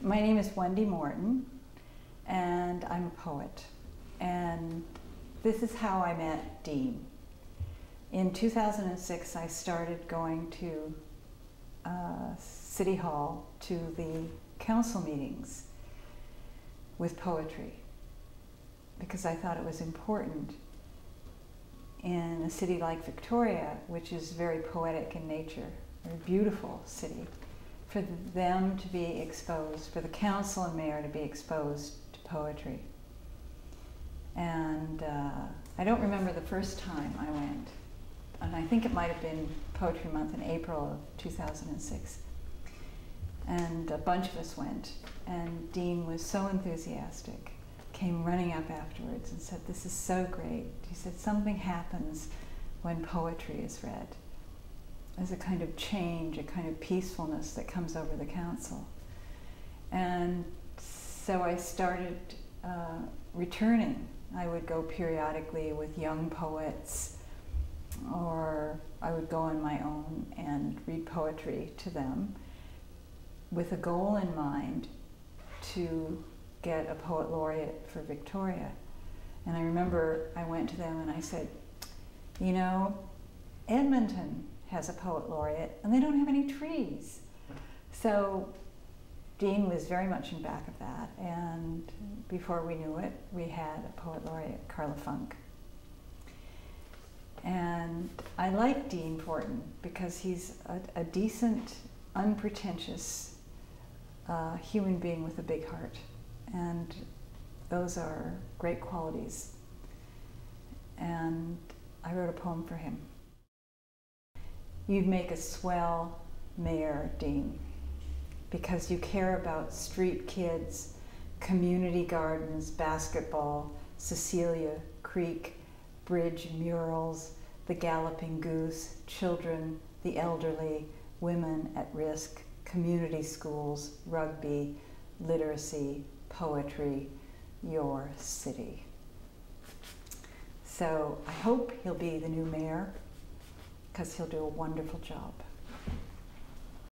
My name is Wendy Morton, and I'm a poet. And this is how I met Dean. In 2006, I started going to City Hall to the council meetings with poetry because I thought it was important in a city like Victoria, which is very poetic in nature, a very beautiful city, for them to be exposed, for the council and mayor to be exposed to poetry. And I don't remember the first time I went, and I think it might have been Poetry Month in April of 2006. And a bunch of us went, and Dean was so enthusiastic, came running up afterwards and said, "This is so great." He said, "Something happens when poetry is read. There's a kind of change, a kind of peacefulness that comes over the council." And so I started returning. I would go periodically with young poets, or I would go on my own and read poetry to them with a goal in mind to get a poet laureate for Victoria. And I remember I went to them and I said, "You know, Edmonton has a poet laureate and they don't have any trees." So Dean was very much in back of that, and before we knew it, we had a poet laureate, Carla Funk. And I like Dean Fortin because he's a decent, unpretentious human being with a big heart. And those are great qualities. And I wrote a poem for him. "You'd make a swell mayor, Dean, because you care about street kids, community gardens, basketball, Cecilia Creek, bridge murals, the galloping goose, children, the elderly, women at risk, community schools, rugby, literacy, poetry, your city." So I hope he'll be the new mayor because he'll do a wonderful job.